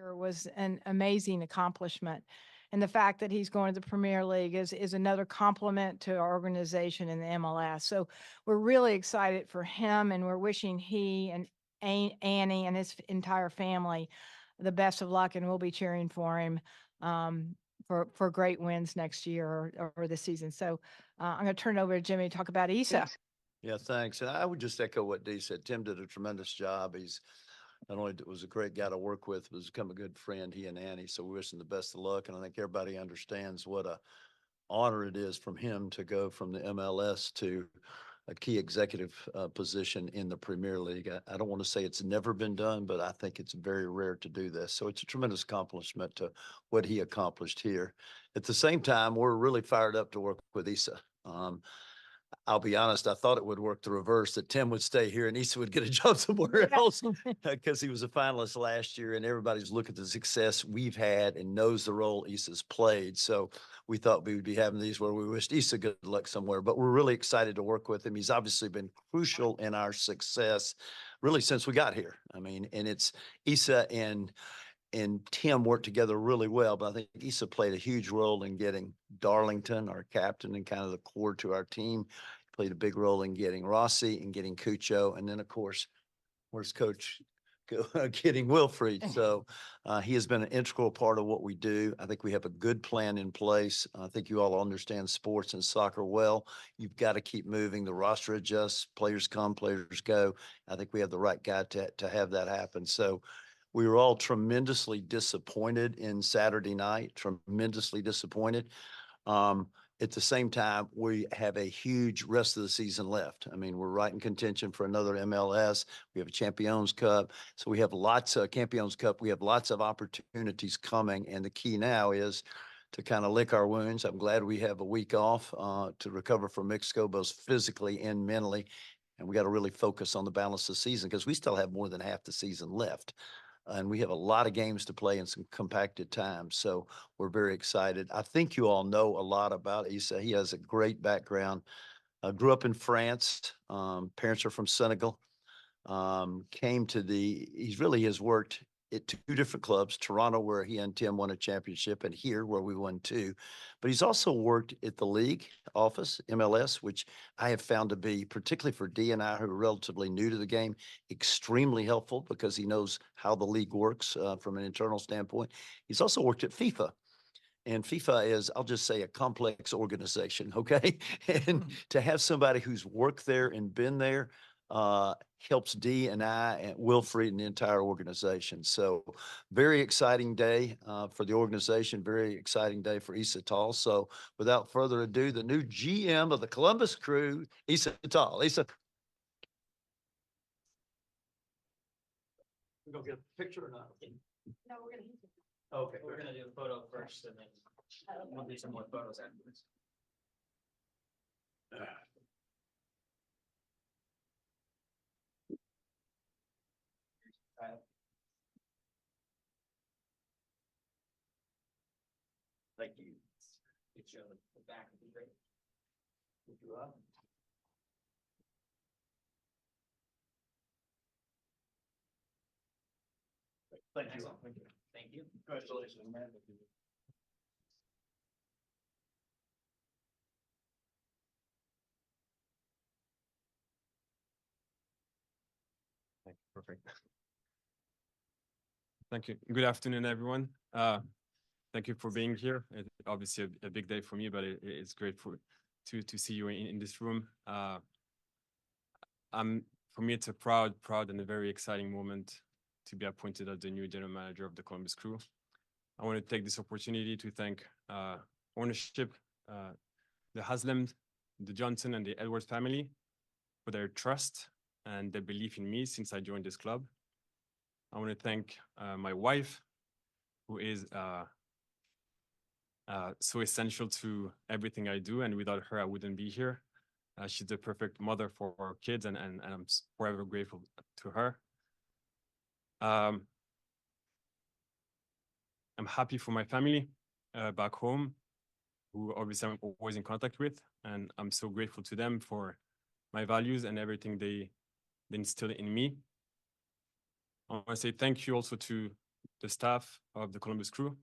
year was an amazing accomplishment. And the fact that he's going to the Premier League is another compliment to our organization in the MLS. So we're really excited for him, and we're wishing he and Annie and his entire family the best of luck, and we'll be cheering for him for great wins next year or this season. So I'm going to turn it over to Jimmy to talk about Issa. Yeah, thanks. And I would just echo what Dee said. Tim did a tremendous job. He's not only was a great guy to work with, but has become a good friend, he and Annie. So we wish him the best of luck. And I think everybody understands what a honor it is from him to go from the MLS to a key executive position in the Premier League. I don't want to say it's never been done, but I think it's very rare to do this. So it's a tremendous accomplishment to what he accomplished here. At the same time, we're really fired up to work with Issa. I'll be honest, I thought it would work the reverse, that Tim would stay here and Issa would get a job somewhere else because he was a finalist last year and everybody's looked at the success we've had and knows the role Issa's played. So we thought we would be having these where we wished Issa good luck somewhere, but we're really excited to work with him. He's obviously been crucial in our success really since we got here. I mean, and it's Issa and Tim worked together really well, but I think Issa played a huge role in getting Darlington, our captain, and kind of the core to our team. He played a big role in getting Rossi and getting Cucho. And then, of course, where's Coach getting Wilfried? So he has been an integral part of what we do. I think we have a good plan in place. I think you all understand sports and soccer well. You've got to keep moving. The roster adjusts, players come, players go. I think we have the right guy to have that happen. So we were all tremendously disappointed in Saturday night, tremendously disappointed. At the same time, we have a huge rest of the season left. I mean, we're right in contention for another MLS. We have a Champions Cup. So we have lots of Champions Cup. We have lots of opportunities coming. And the key now is to kind of lick our wounds. I'm glad we have a week off to recover from Mexico, both physically and mentally. And we got to really focus on the balance of the season because we still have more than half the season left. And we have a lot of games to play in some compacted time. So we're very excited. I think you all know a lot about Issa. He has a great background. Grew up in France. Parents are from Senegal. He really has worked at two different clubs, Toronto, where he and Tim won a championship, and here where we won two. But he's also worked at the league office, MLS, which I have found to be, particularly for Dee and I, who are relatively new to the game, extremely helpful because he knows how the league works from an internal standpoint. He's also worked at FIFA. And FIFA is, I'll just say, a complex organization, okay? And to have somebody who's worked there and been there helps Dee and I and Wilfried and the entire organization. So very exciting day for the organization, very exciting day for Issa Tall. So without further ado, the new GM of the Columbus Crew, Issa Tall. Issa. We're going to get a picture or not? No, we're going to. Okay. We're gonna do a photo first, and then we'll do some more photos afterwards. Thank you. You show the back would be great. Thank you, Rob. Thank you. Thank you. Thank you. Congratulations, man. Perfect. Thank you. Good afternoon, everyone. Thank you for being here. It's obviously a big day for me, but it's great to see you in this room. For me, it's a proud and a very exciting moment to be appointed as the new general manager of the Columbus Crew. I want to take this opportunity to thank ownership, the Haslam, the Johnson, and the Edwards family for their trust and their belief in me since I joined this club. I want to thank my wife, who is so essential to everything I do, and without her, I wouldn't be here. She's the perfect mother for our kids, and I'm forever grateful to her. I'm happy for my family back home, who obviously I'm always in contact with, and I'm so grateful to them for my values and everything they instill in me. I want to say thank you also to the staff of the Columbus Crew.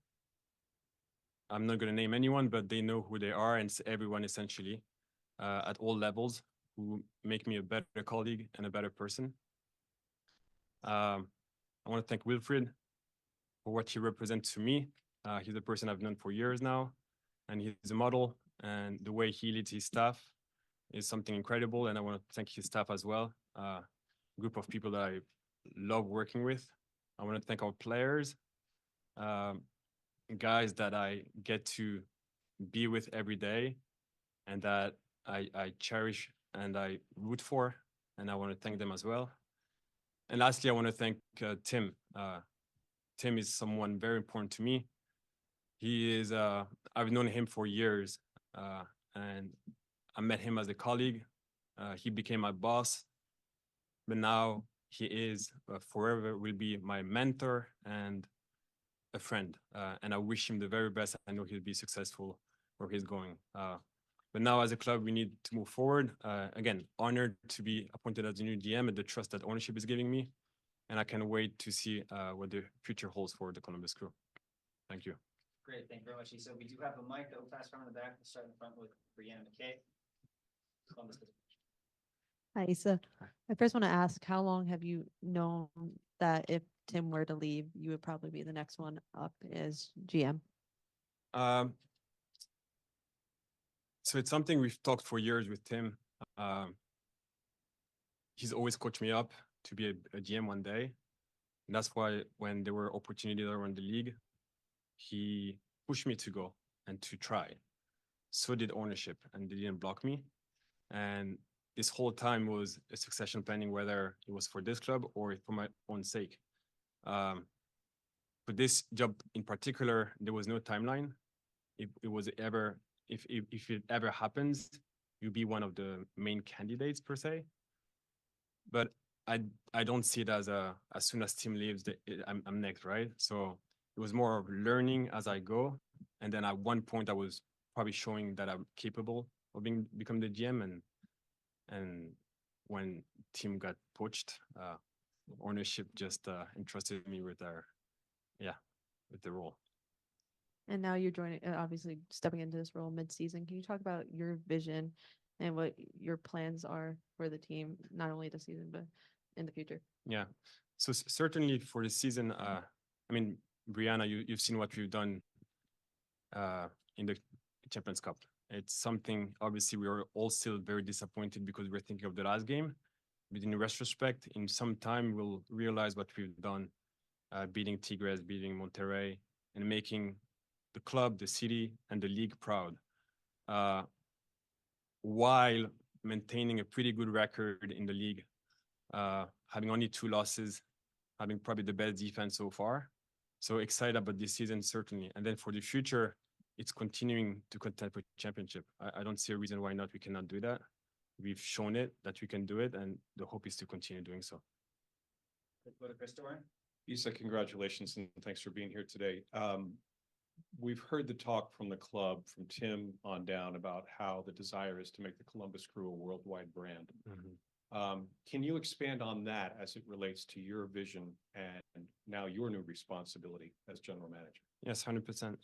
I'm not going to name anyone, but they know who they are, and it's everyone essentially at all levels who make me a better colleague and a better person. I want to thank Wilfried for what he represents to me. He's a person I've known for years now, and he's a model, and the way he leads his staff is something incredible, and I want to thank his staff as well, a group of people that I love working with. I want to thank our players, guys that I get to be with every day and that I cherish and I root for, and I want to thank them as well. And lastly, I want to thank Tim. Tim is someone very important to me. He is, I've known him for years, and I met him as a colleague. He became my boss, but now he is forever will be my mentor and a friend. And I wish him the very best. I know he'll be successful where he's going. But now as a club, we need to move forward. Again, honored to be appointed as the new GM and the trust that ownership is giving me. And I can't wait to see what the future holds for the Columbus Crew. Thank you. Great, thank you very much, Issa. We do have a mic that will pass around the back. We'll start in front with Brianna McKay. Columbus. Hi, Issa. I first want to ask, how long have you known that if Tim were to leave, you would probably be the next one up as GM? So it's something we've talked for years with Tim. He's always coached me up to be a GM one day. And that's why when there were opportunities around the league, he pushed me to go and to try. So did ownership, and they didn't block me. And this whole time was a succession planning, whether it was for this club or for my own sake. For this job in particular, there was no timeline. If it ever happens, you'll be one of the main candidates per se. But I don't see it as as soon as Tim leaves, I'm next, right? So it was more of learning as I go, and then at one point I was probably showing that I'm capable of become the GM, and when Tim got poached, ownership just entrusted me with with the role. And now you're joining, obviously stepping into this role mid-season. Can you talk about your vision and what your plans are for the team, not only this season, but in the future? Yeah. So certainly for the season, I mean, Brianna, you've seen what we've done in the Champions Cup. It's something, obviously, we are all still very disappointed because we're thinking of the last game. But in retrospect, in some time, we'll realize what we've done, beating Tigres, beating Monterrey, and making the club, the city, and the league proud, while maintaining a pretty good record in the league, having only 2 losses, having probably the best defense so far. So excited about this season, certainly. And then for the future, it's continuing to contend for championship. I don't see a reason why not we cannot do that. We've shown it that we can do it, and the hope is to continue doing so. Let's go to Christopher. Issa, congratulations and thanks for being here today. We've heard the talk from the club, from Tim on down, about how the desire is to make the Columbus Crew a worldwide brand. Can you expand on that as it relates to your vision and now your new responsibility as general manager? Yes, 100%.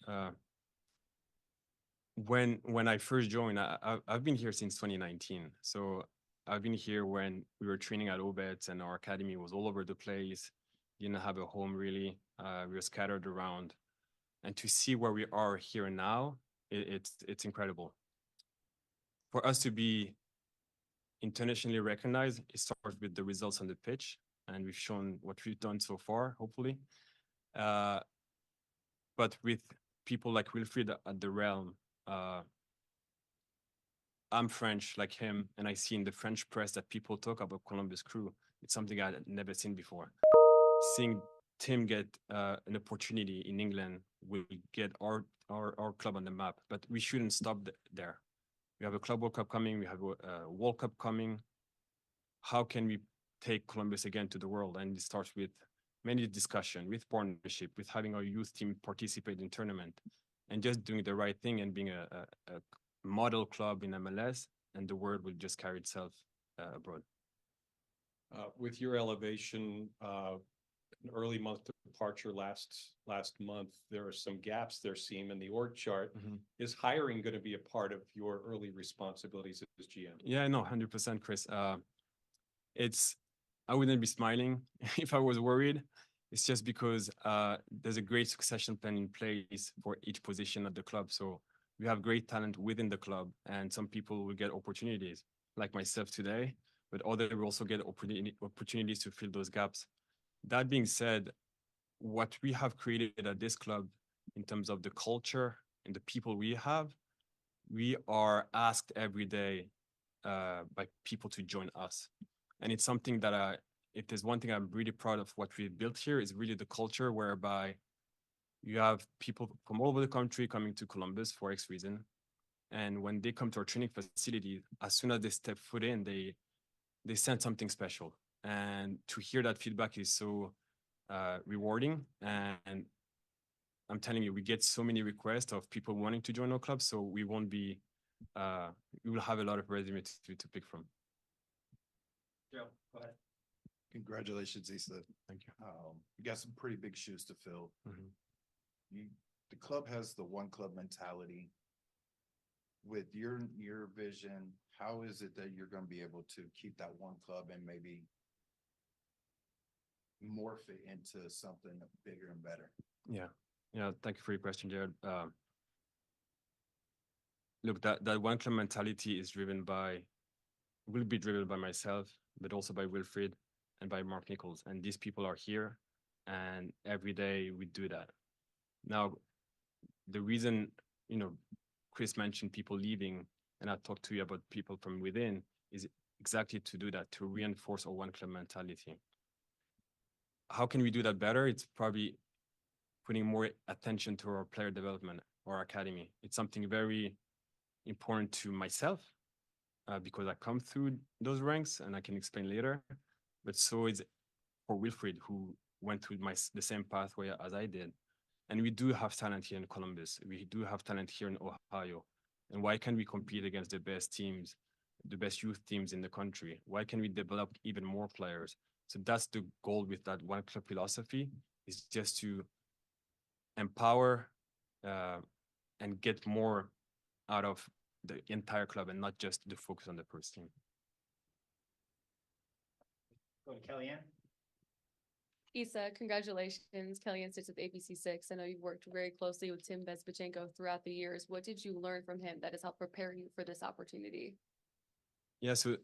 When I first joined, I've been here since 2019. So I've been here when we were training at Obets and our academy was all over the place. Didn't have a home really. We were scattered around. And to see where we are here now, it's incredible. For us to be internationally recognized, it starts with the results on the pitch, and we've shown what we've done so far, hopefully. But with people like Wilfried at the realm, I'm French like him, and I see in the French press that people talk about Columbus Crew. It's something I had never seen before. Seeing Tim get an opportunity in England will get our club on the map, but we shouldn't stop there. We have a Club World Cup coming. We have a World Cup coming. How can we take Columbus again to the world? And it starts with many discussion, with partnership, with having our youth team participate in tournament, and just doing the right thing and being a model club in MLS, and the word will just carry itself abroad. With your elevation, an early month departure last month. There are some gaps there seem in the org chart. Mhm. Is hiring going to be a part of your early responsibilities as GM? Yeah, no, 100%, Chris. I wouldn't be smiling if I was worried. It's just because there's a great succession plan in place for each position at the club. So we have great talent within the club, and some people will get opportunities, like myself today, but others will also get opportunities to fill those gaps. That being said, what we have created at this club in terms of the culture and the people we have, we are asked every day by people to join us. And it's something that if there's one thing I'm really proud of what we built here is really the culture whereby you have people from all over the country coming to Columbus for X reason. And when they come to our training facility, as soon as they step foot in, they sense something special. And to hear that feedback is so rewarding. And I'm telling you, we get so many requests of people wanting to join our club. So we won't be, we will have a lot of resumes to pick from. Joe, go ahead. Congratulations, Issa. Thank you. You got some pretty big shoes to fill. Mhm. The club has the one club mentality. With your vision, how is it that you're going to be able to keep that one club and maybe morph it into something bigger and better? Yeah. Thank you for your question, Jared. Look, that one club mentality will be driven by myself, but also by Wilfried and by Mark Nichols. And these people are here, and every day we do that. Now, the reason, Chris mentioned people leaving, and I talked to you about people from within, is exactly to do that, to reinforce our one club mentality. How can we do that better? It's probably putting more attention to our player development or academy. It's something very important to myself because I come through those ranks, and I can explain later. But so is for Wilfried, who went through the same pathway as I did. And we do have talent here in Columbus. We do have talent here in Ohio. And why can't we compete against the best teams, the best youth teams in the country? Why can we develop even more players? So that's the goal with that one club philosophy, is just to empower and get more out of the entire club and not just the focus on the first team. Go to Kellyanne. Issa, congratulations. Kellyanne sits with ABC6. I know you've worked very closely with Tim Bezbachenko throughout the years. What did you learn from him that has helped prepare you for this opportunity? Yeah, so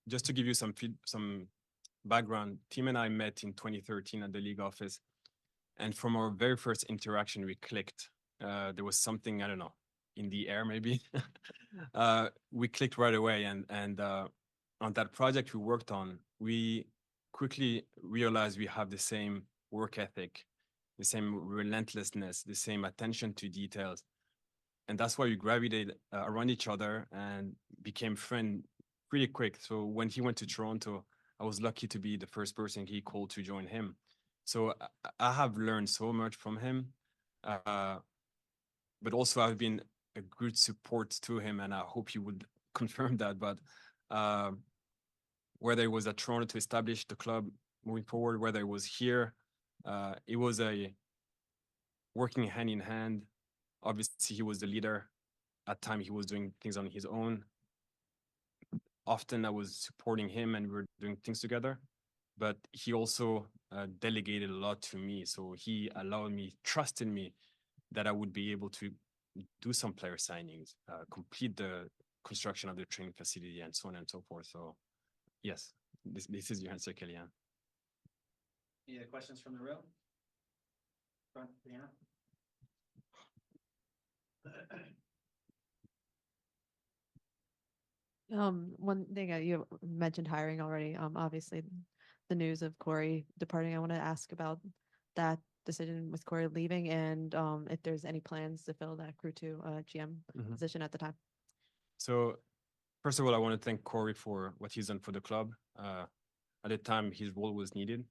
just to give you some background, Tim and I met in 2013 at the league office. And from our very first interaction, we clicked. There was something, I don't know, in the air maybe. We clicked right away. And on that project we worked on, we quickly realized we have the same work ethic, the same relentlessness, the same attention to details. And that's why we gravitated around each other and became friends pretty quick. So when he went to Toronto, I was lucky to be the first person he called to join him. So I have learned so much from him, but also I've been a good support to him, and I hope you would confirm that. But whether it was at Toronto to establish the club moving forward, whether it was here, it was a working hand in hand. Obviously, he was the leader. At times, he was doing things on his own. Often, I was supporting him, and we were doing things together. But he also delegated a lot to me. So he allowed me, trusted me, that I would be able to do some player signings, complete the construction of the training facility, and so on and so forth. So yes, this is your answer, Kellyanne. Any other questions from the room? Front, Brianna? One thing you mentioned hiring already. Obviously, the news of Corey departing. I want to ask about that decision with Corey leaving, and if there's any plans to fill that Crew 2 GM position at the time. So, first of all, I want to thank Corey for what he's done for the club. At the time, his role was needed,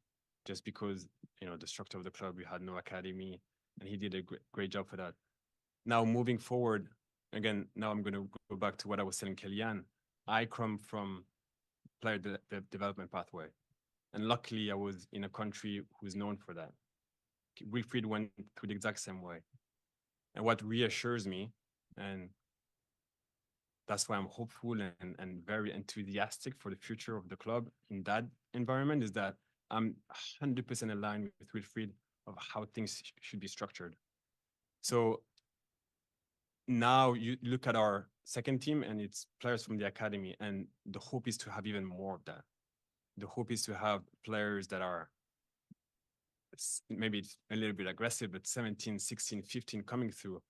just because the structure of the club, we had no academy, and he did a great job for that. Now, moving forward, again, now I'm going to go back to what I was telling Kellyanne. I come from player development pathway. And luckily, I was in a country who's known for that. Wilfried went through the exact same way. And what reassures me, and that's why I'm hopeful and very enthusiastic for the future of the club in that environment, is that I'm 100% aligned with Wilfried of how things should be structured. So now you look at our second team and it's players from the academy, and the hope is to have even more of that. The hope is to have players that are maybe it's a little bit aggressive, but 17, 16, 15 coming through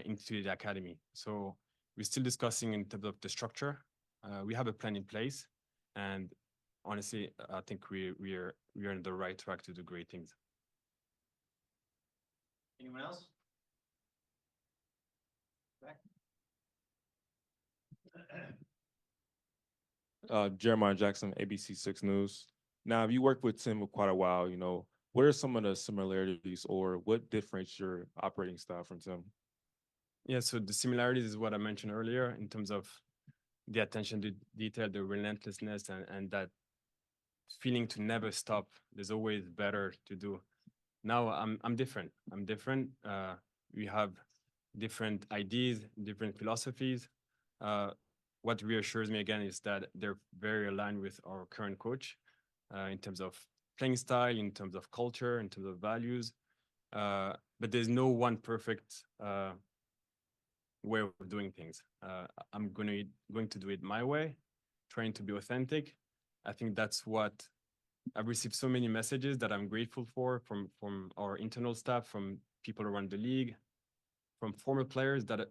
into the academy. So we're still discussing in terms of the structure. We have a plan in place, and honestly, I think we are on the right track to do great things. Anyone else? Back. Jeremiah Jackson, ABC6 News. Now, you worked with Tim for quite a while, what are some of the similarities or what differentiates your operating style from Tim? Yeah, so the similarities is what I mentioned earlier in terms of the attention to detail, the relentlessness, and that feeling to never stop. There's always better to do. Now I'm different. I'm different. We have different ideas, different philosophies. What reassures me again is that they're very aligned with our current coach in terms of playing style, in terms of culture, in terms of values. But there's no one perfect way of doing things. I'm going to do it my way, trying to be authentic. I think that's what I've received so many messages that I'm grateful for from our internal staff, from people around the league, from former players that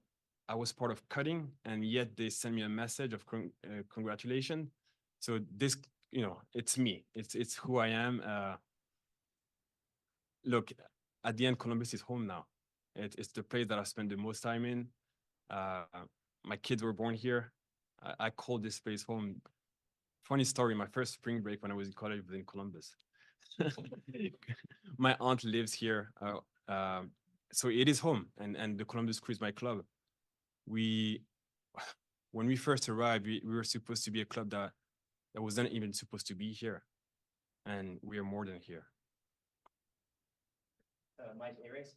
I was part of cutting, and yet they send me a message of congratulations. So this, it's me. It's who I am. Look, at the end, Columbus is home now. It's the place that I spent the most time in. My kids were born here. I call this place home. Funny story, my first spring break when I was in college was in Columbus. My aunt lives here. So it is home, and the Columbus Crew is my club. When we first arrived, we were supposed to be a club that wasn't even supposed to be here. And we are more than here. Mike Ares.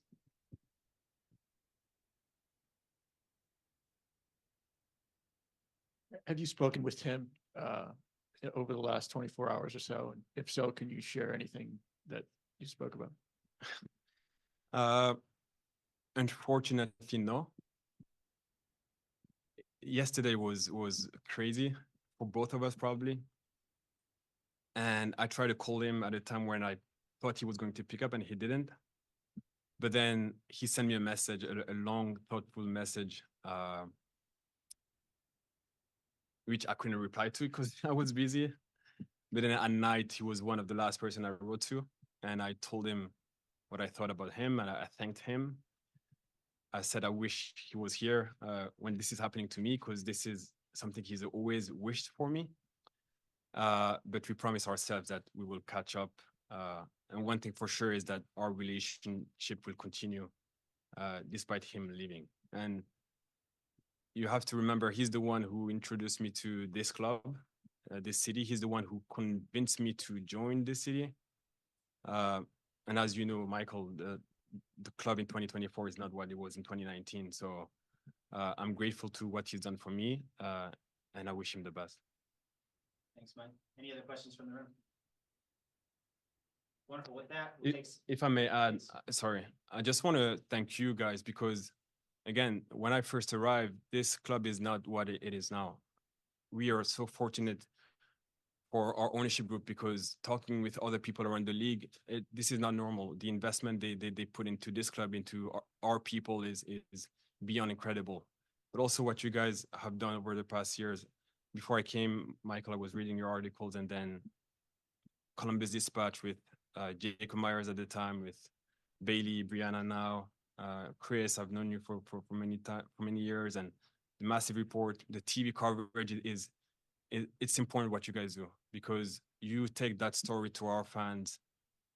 Have you spoken with Tim over the last 24 hours or so? And if so, can you share anything that you spoke about? Unfortunately, no. Yesterday was crazy for both of us, probably. And I tried to call him at a time when I thought he was going to pick up, and he didn't. But then he sent me a message, a long, thoughtful message, which I couldn't reply to because I was busy. But then at night, he was one of the last person I wrote to. And I told him what I thought about him, and I thanked him. I said I wish he was here when this is happening to me, because this is something he's always wished for me. But we promise ourselves that we will catch up. And one thing for sure is that our relationship will continue despite him leaving. And you have to remember, he's the one who introduced me to this club, this city. He's the one who convinced me to join this city. And as you know, Michael, the club in 2024 is not what it was in 2019. So I'm grateful to what he's done for me, and I wish him the best. Thanks, Mike. Any other questions from the room? Wonderful. With that, we'll take If I may add, sorry, I just want to thank you guys because, again, when I first arrived, this club is not what it is now. We are so fortunate for our ownership group, because talking with other people around the league, this is not normal. The investment they put into this club, into our people is beyond incredible. But also what you guys have done over the past years. Before I came, Michael, I was reading your articles, and then Columbus Dispatch with Jacob Myers at the time, with Bailey, Brianna now, Chris, I've known you for many years, and the massive report, the TV coverage it's important what you guys do, because you take that story to our fans,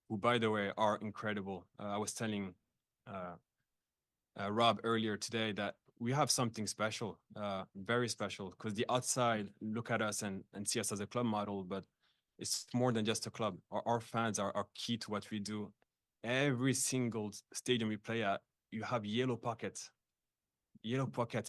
who, by the way, are incredible. I was telling Rob earlier today that we have something special, very special, because the outside look at us and see us as a club model, but it's more than just a club. Our fans are key to what we do. Every single stadium we play at, you have yellow pockets,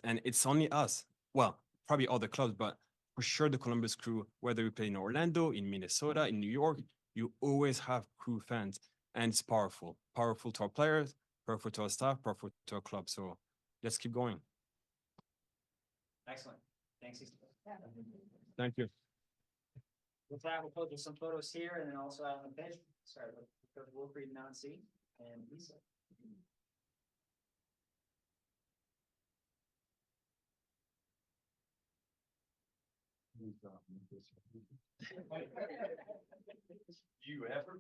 and it's only us. Well, probably other clubs, but for sure the Columbus Crew, whether we play in Orlando, in Minnesota, in New York, you always have Crew fans, and it's powerful. Powerful to our players, powerful to our staff, powerful to our club. So let's keep going. Excellent. Thanks. Issa. Thank you. With that, we'll put some photos here and then also out on the page. Sorry, Coach Wilfried, Nancy, and Issa. You ever?